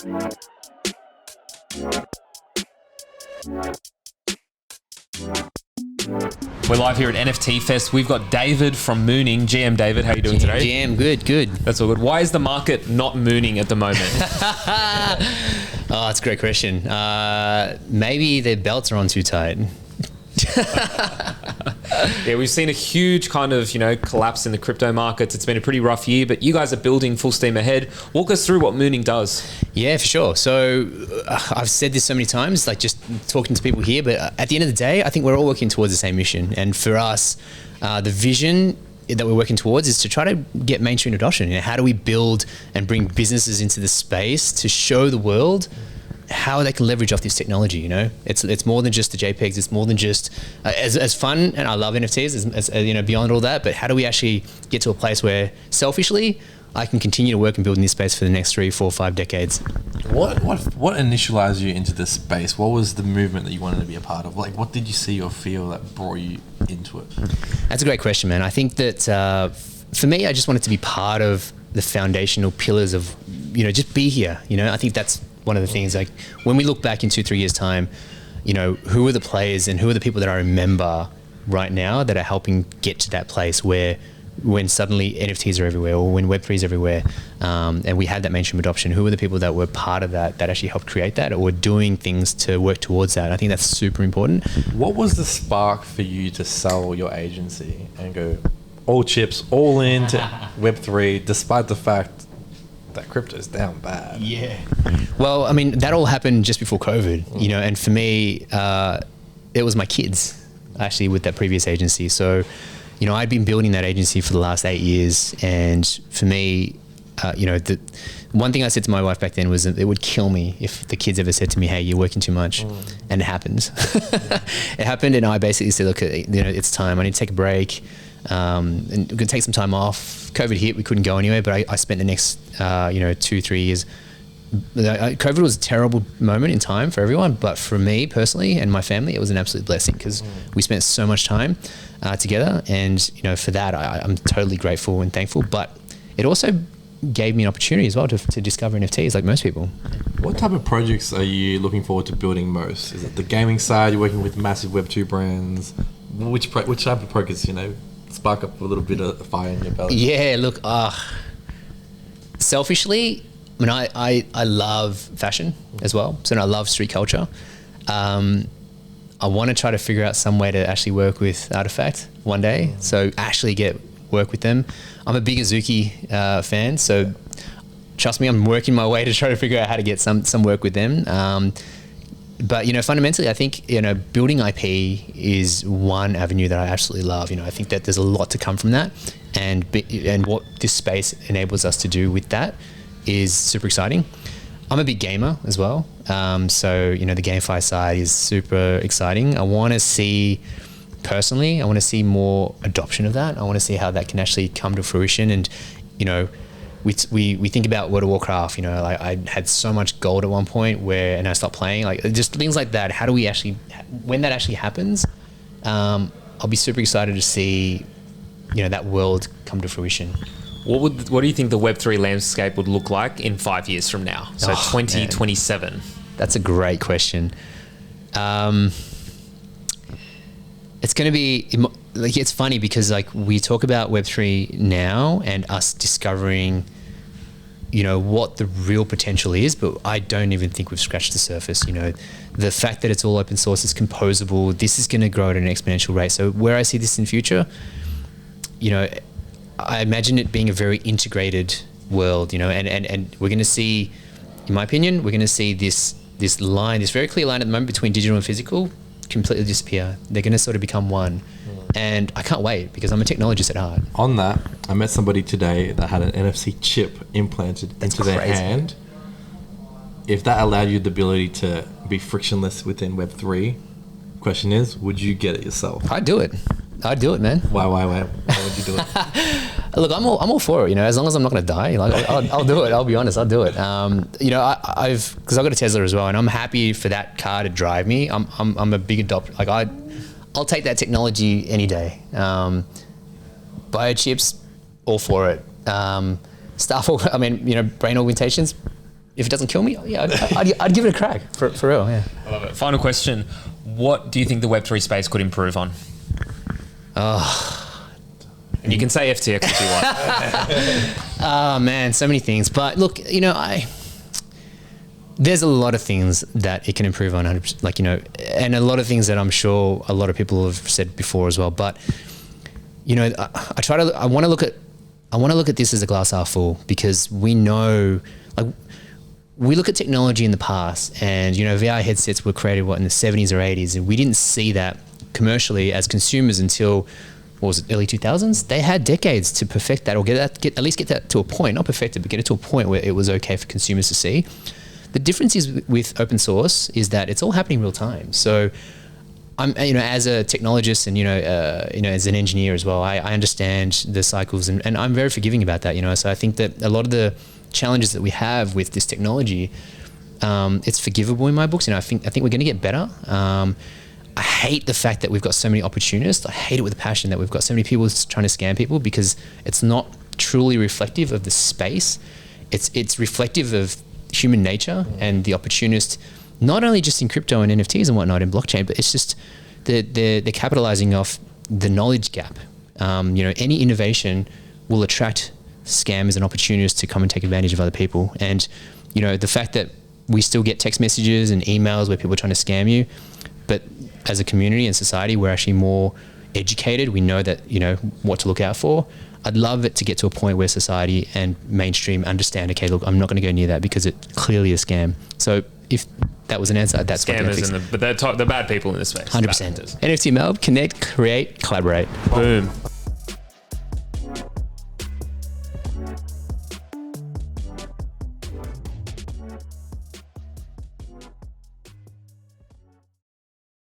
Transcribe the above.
We're live here at NFT Fest. We've got David from Mooning. GM David, how are you doing today? GM, good. That's all good. Why is the market not mooning at the moment? Oh, that's a great question. Maybe their belts are on too tight. Yeah, we've seen a huge kind of, collapse in the crypto markets. It's been a pretty rough year, but you guys are building full steam ahead. Walk us through what Mooning does. Yeah, for sure. So I've said this so many times, like just talking to people here, but at the end of the day, I think we're all working towards the same mission. And for us, the vision that we're working towards is to try to get mainstream adoption. How do we build and bring businesses into the space to show the world how they can leverage off this technology? It's more than just the JPEGs. It's more than just as fun, and I love NFTs as beyond all that, but how do we actually get to a place where selfishly I can continue to work and build in this space for the next 3, 4, 5 decades? What initialized you into this space? What was the movement that you wanted to be a part of? Like, what did you see or feel that brought you into it? That's a great question, man. I think that for me, I just wanted to be part of the foundational pillars of, just be here. I think that's one of the things, like when we look back in 2-3 years time, who are the players and who are the people that I remember right now that are helping get to that place where when suddenly NFTs are everywhere or when Web3 is everywhere, and we had that mainstream adoption, who are the people that were part of that actually helped create that or were doing things to work towards that? I think that's super important. What was the spark for you to sell your agency and go all chips, all into Web3, despite the fact that crypto is down bad? Yeah. Well, I mean, that all happened just before COVID, and for me, it was my kids actually with that previous agency. So, I'd been building that agency for the last 8 years. And for me, the one thing I said to my wife back then was that it would kill me if the kids ever said to me, hey, you're working too much. And it happened. It happened. And I basically said, look, it's time. I need to take a break. And we're going to take some time off. COVID hit, we couldn't go anywhere, but I spent the next 2-3 years. COVID was a terrible moment in time for everyone, but for me personally and my family, it was an absolute blessing because we spent so much time together, and for that I'm totally grateful and thankful. But it also gave me an opportunity as well to discover NFTs like most people. What type of projects are you looking forward to building most? Is it the gaming side? You're working with massive Web2 brands. Which type of projects spark up a little bit of fire in your belly? Yeah, look, selfishly, I mean, I love fashion as well. So I love street culture. I want to try to figure out some way to actually work with Artifact one day. So actually work with them. I'm a big Azuki fan, so trust me, I'm working my way to try to figure out how to get some work with them. But fundamentally, I think building IP is one avenue that I absolutely love. I think that there's a lot to come from that, and what this space enables us to do with that is super exciting. I'm a big gamer as well, so the GameFi side is super exciting. I want to see more adoption of that. I want to see how that can actually come to fruition. And we think about World of Warcraft, like I had so much gold at one point and I stopped playing, like just things like that. How do we actually, when that actually happens, I'll be super excited to see, that world come to fruition. What do you think the Web3 landscape would look like in 5 years from now? So 2027. That's a great question. It's going to be like, it's funny because like we talk about Web3 now and us discovering, what the real potential is, but I don't even think we've scratched the surface. The fact that it's all open source, it's composable, this is going to grow at an exponential rate. So where I see this in future, I imagine it being a very integrated world, and we're going to see, in my opinion, we're going to see this very clear line at the moment between digital and physical completely disappear. They're going to sort of become one. And I can't wait because I'm a technologist at heart. On that, I met somebody today that had an NFC chip implanted into their hand. If that allowed you the ability to be frictionless within Web3, question is, would you get it yourself? I'd do it, man. Why would you do it? Look, I'm all for it. As long as I'm not going to die, like I'll do it. I'll be honest, I'll do it. Because I've got a Tesla as well, and I'm happy for that car to drive me. I'm a big adopter. Like I'll take that technology any day. Biochips, all for it. Brain augmentations, if it doesn't kill me, yeah, I'd give it a crack for real. Yeah. I love it. Final question: what do you think the Web3 space could improve on? And you can say FTX if you want. Oh man, so many things. But look, there's a lot of things that it can improve on, 100%, and a lot of things that I'm sure a lot of people have said before as well. But I want to look at this as a glass half full, because we know, we look at technology in the past, and VR headsets were created in the 70s or 80s, and we didn't see that commercially as consumers until, what was it, early 2000s? They had decades to perfect that, or at least get that to a point, not perfect it, but get it to a point where it was okay for consumers to see. The difference is with open source is that it's all happening real time. So I'm, as a technologist and, as an engineer as well, I understand the cycles, and I'm very forgiving about that, So I think that a lot of the challenges that we have with this technology, it's forgivable in my books. I think we're going to get better. I hate the fact that we've got so many opportunists. I hate it with a passion that we've got so many people trying to scam people, because it's not truly reflective of the space. It's reflective of human nature and the opportunist, not only just in crypto and NFTs and whatnot in blockchain, but it's just they're capitalizing off the knowledge gap. Any innovation will attract scammers and opportunists to come and take advantage of other people. And the fact that we still get text messages and emails where people are trying to scam you, but as a community and society, we're actually more educated. We know that, what to look out for. I'd love it to get to a point where society and mainstream understand, okay, look, I'm not going to go near that because it's clearly a scam. So if that was an answer, that's scammers, but they're bad people in this space. 100%. NFT MELB, connect, create, collaborate. Boom.